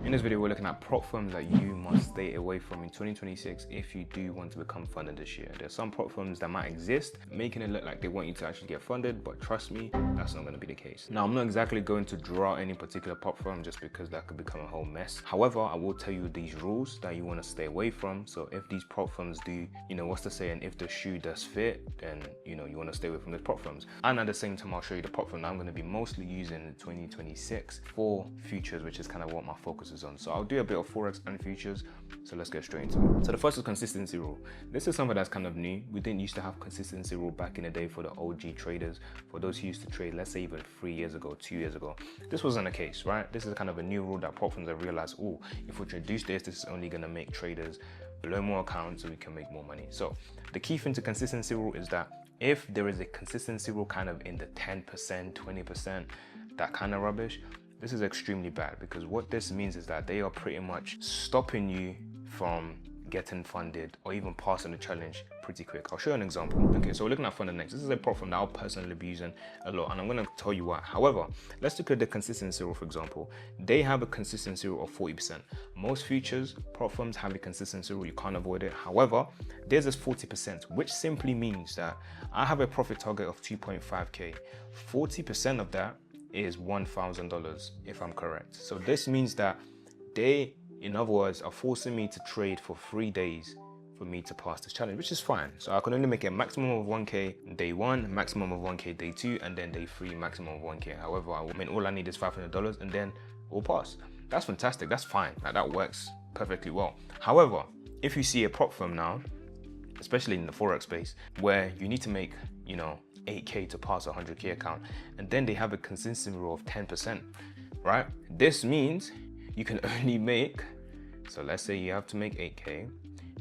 In this video, we're looking at prop firms that you must stay away from in 2026 if you do want to become funded this year. There's some prop firms that might exist, making it look like they want you to actually get funded, but trust me, that's not going to be the case. Now, I'm not exactly going to draw any particular prop firm just because that could become a whole mess. However, I will tell you these rules that you want to stay away from. So if these prop firms do, what's the saying, if the shoe does fit, then, you want to stay away from those prop firms. And at the same time, I'll show you the prop firm that I'm going to be mostly using in 2026 for futures, which is kind of what my focus is on. So I'll do a bit of Forex and futures. So let's get straight into it. So the first is consistency rule. This is something that's kind of new. We didn't used to have consistency rule back in the day for the OG traders, for those who used to trade, let's say even 3 years ago, 2 years ago. This wasn't the case, right? This is kind of a new rule that prop firms have realized, oh, if we introduce this is only going to make traders blow more accounts so we can make more money. So the key thing to consistency rule is that if there is a consistency rule kind of in the 10%, 20%, that kind of rubbish, this is extremely bad, because what this means is that they are pretty much stopping you from getting funded or even passing the challenge pretty quick. I'll show you an example. Okay, so we're looking at funded next. This is a prop firm that I'll personally be using a lot, and I'm going to tell you why. However, let's look at the consistency rule, for example. They have a consistency rule of 40%. Most futures prop firms have a consistency rule. You can't avoid it. However, there's this 40%, which simply means that I have a profit target of 2.5K. 40% of that is $1,000, if I'm correct. So this means that they, in other words, are forcing me to trade for 3 days for me to pass this challenge, which is fine. So I can only make a maximum of 1K day 1, maximum of 1K day 2, and then day 3, maximum of 1K. However, all I need is $500 and then we'll pass. That's fantastic, that's fine. That works perfectly well. However, if you see a prop firm now, especially in the Forex space, where you need to make, 8K to pass a 100K account, and then they have a consistency rule of 10%, right? This means you can only make, so let's say you have to make 8K,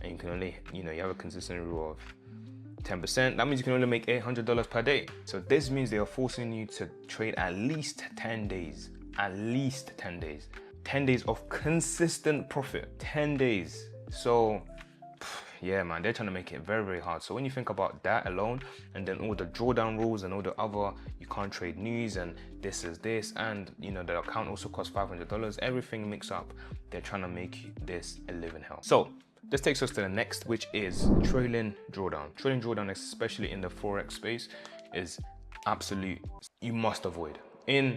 and you can only, you have a consistent rule of 10%, that means you can only make $800 per day. So this means they are forcing you to trade at least 10 days, 10 days of consistent profit, 10 days. So yeah, man, they're trying to make it very, very hard. So when you think about that alone, and then all the drawdown rules and all the other, you can't trade news and this is this, and the account also costs $500, everything mixed up, they're trying to make this a living hell. So this takes us to the next, which is trailing drawdown. Trailing drawdown, especially in the Forex space, is absolute, you must avoid. In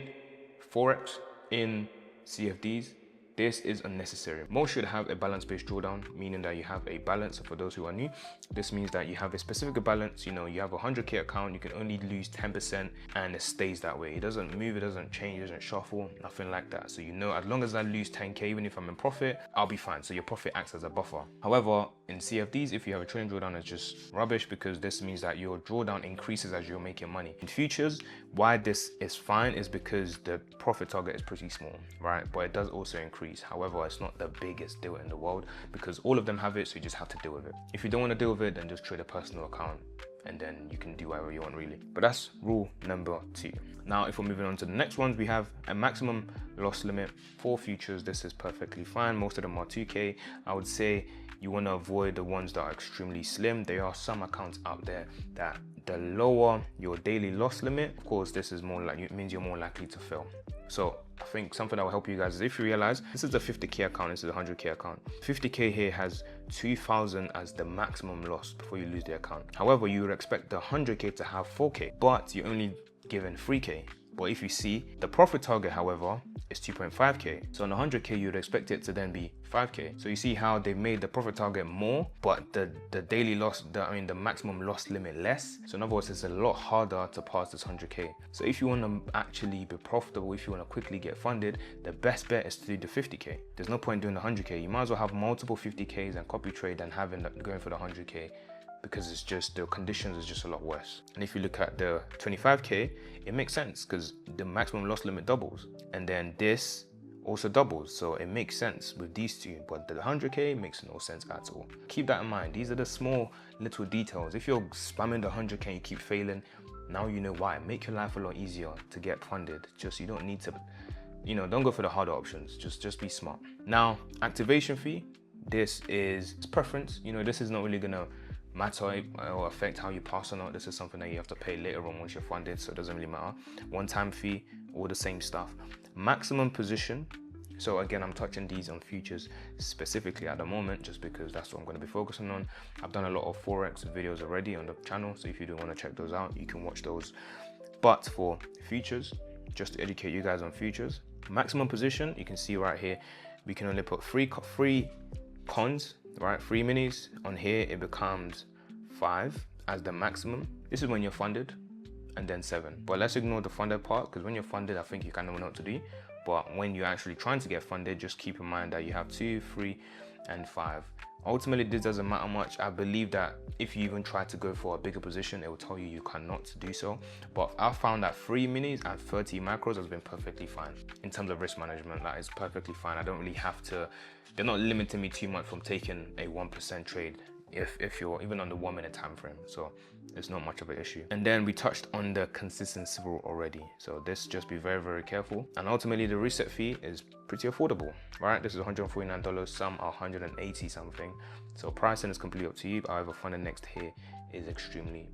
Forex, in CFDs, this is unnecessary. Most should have a balance-based drawdown, meaning that you have a balance. So for those who are new, this means that you have a specific balance. You have a 100K account, you can only lose 10% and it stays that way. It doesn't move, it doesn't change, it doesn't shuffle, nothing like that. So as long as I lose 10K, even if I'm in profit, I'll be fine. So your profit acts as a buffer. However, in CFDs, if you have a trailing drawdown, it's just rubbish, because this means that your drawdown increases as you're making money. In futures, why this is fine is because the profit target is pretty small, right? But it does also increase. However, it's not the biggest deal in the world, because all of them have it, so you just have to deal with it. If you don't want to deal with it, then just trade a personal account, and then you can do whatever you want, really. But that's rule number 2. Now, if we're moving on to the next ones, we have a maximum loss limit for futures. This is perfectly fine. Most of them are 2K. I would say you want to avoid the ones that are extremely slim. There are some accounts out there that the lower your daily loss limit, of course, this is more like, it means you're more likely to fail. So I think something that will help you guys is if you realize this is a 50K account, this is a 100K account. 50K here has 2,000 as the maximum loss before you lose the account. However, you would expect the 100K to have 4K, but you're only given 3K. But if you see, the profit target, however, is 2.5K. So on 100K, you'd expect it to then be 5K. So you see how they've made the profit target more, but the daily loss, the maximum loss limit less. So in other words, it's a lot harder to pass this 100K. So if you want to actually be profitable, if you want to quickly get funded, the best bet is to do the 50K. There's no point doing the 100K. You might as well have multiple 50Ks and copy trade than going for the 100K. Because it's just, the conditions is just a lot worse. And if you look at the 25K, it makes sense because the maximum loss limit doubles, and then this also doubles, so it makes sense with these two. But the 100K makes no sense at all. Keep that in mind. These are the small little details. If you're spamming the 100K and you keep failing, now you know why. Make your life a lot easier to get funded. Just, you don't need to, don't go for the harder options. Just be smart. Now, activation fee, this is preference. This is not really gonna matter or affect how you pass or not. This is something that you have to pay later on once you're funded, so it doesn't really matter. One-time fee, all the same stuff. Maximum position, So again, I'm touching these on futures specifically at the moment, just because that's what I'm going to be focusing on. I've done a lot of Forex videos already on the channel, so if you do want to check those out, you can watch those. But for futures, just to educate you guys on futures, maximum position, you can see right here, we can only put three cons, right? 3 minis. On here, it becomes 5 as the maximum. This is when you're funded, and then 7. But let's ignore the funded part, because when you're funded, I think you kind of know what to do. But when you're actually trying to get funded, just keep in mind that you have 2, 3, and 5. Ultimately, this doesn't matter much. I believe that if you even try to go for a bigger position, it will tell you cannot do so. But I found that 3 minis and 30 macros has been perfectly fine. In terms of risk management, that is perfectly fine. I don't really have to, they're not limiting me too much from taking a 1% trade if you're even on the 1 minute time frame. So it's not much of an issue. And then we touched on the consistency rule already. So this, just be very, very careful. And ultimately the reset fee is pretty affordable, right? This is $149, some are 180 something. So pricing is completely up to you. However, funded next here is extremely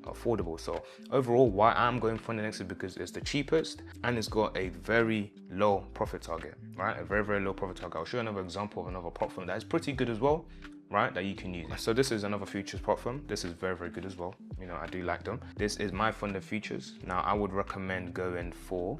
affordable. So overall, why I'm going funded next is because it's the cheapest and it's got a very low profit target, right? A very, very low profit target. I'll show you another example of another prop firm that is pretty good as well, right, that you can use. So this is another futures prop firm. This is very, very good as well. You know, I do like them. This is my funded futures. Now I would recommend going for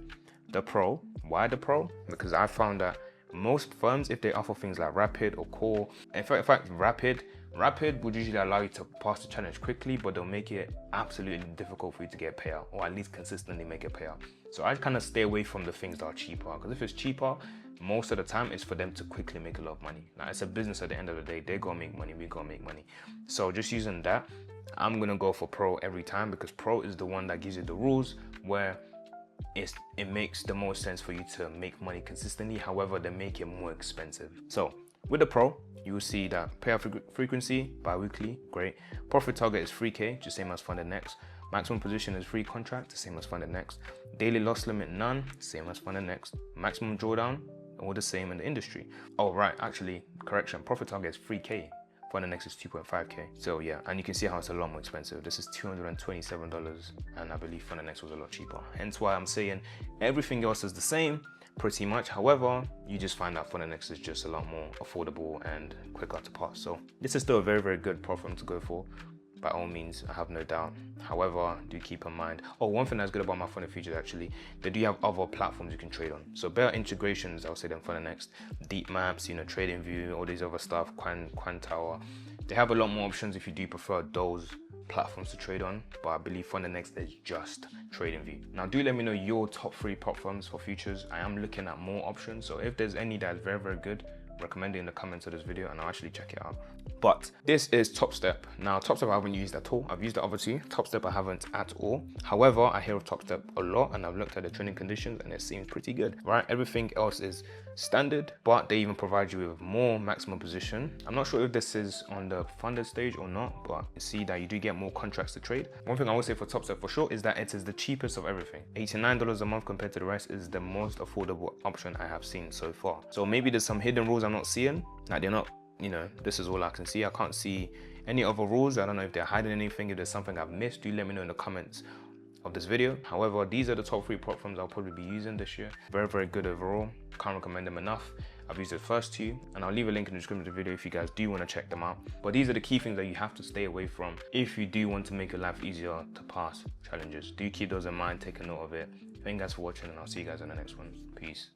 the Pro. Why the Pro? Because I found that most firms, if they offer things like Rapid or Core, in fact Rapid would usually allow you to pass the challenge quickly, but they'll make it absolutely difficult for you to get a payout, or at least consistently make a payout. So I'd kind of stay away from the things that are cheaper, because if it's cheaper, most of the time it's for them to quickly make a lot of money. Now it's a business at the end of the day. They're gonna make money, we gonna make money. So just using that, I'm gonna go for Pro every time, because Pro is the one that gives you the rules where it makes the most sense for you to make money consistently. However, they make it more expensive. So with the Pro, you will see that payout frequency bi-weekly, great. Profit target is 3K, just same as funded next. Maximum position is free contract, the same as funded next. Daily loss limit, none, same as funded next. Maximum drawdown, all the same in the industry. Oh right, actually, correction, profit target is 3K. Funded next is 2.5K. So yeah, and you can see how it's a lot more expensive. This is $227, and I believe funded next was a lot cheaper. Hence why I'm saying everything else is the same, pretty much. However, you just find that funded next is just a lot more affordable and quicker to pass. So this is still a very, very good prop firm to go for. By all means, I have no doubt. However, do keep in mind, one thing that's good about my funded futures, actually, they do have other platforms you can trade on. So better integrations, I'll say, than funded next. Deep maps, you know, trading view, all these other stuff, Quant they have a lot more options if you do prefer those platforms to trade on, but I believe funded next is just trading view. Now do let me know your top 3 prop firms for futures. I am looking at more options, so if there's any that's very, very good, recommend it in the comments of this video and I'll actually check it out. But this is Topstep. Now Topstep I haven't used at all. I've used the other two. Topstep I haven't at all. However, I hear of Topstep a lot and I've looked at the trading conditions and it seems pretty good, right? Everything else is standard, but they even provide you with more maximum position. I'm not sure if this is on the funded stage or not, but you see that you do get more contracts to trade. One thing I will say for Topstep for sure is that it is the cheapest of everything. $89 a month compared to the rest is the most affordable option I have seen so far. So maybe there's some hidden rules I'm not seeing, like they're not, you know, this is all I can see. I can't see any other rules. I don't know if they're hiding anything. If there's something I've missed, do let me know in the comments of this video. However, these are the top 3 prop firms I'll probably be using this year. Very, very good overall. Can't recommend them enough. I've used the first 2 and I'll leave a link in the description of the video if you guys do want to check them out. But these are the key things that you have to stay away from if you do want to make your life easier to pass challenges. Do keep those in mind, take a note of it. Thank you guys for watching and I'll see you guys in the next one. Peace.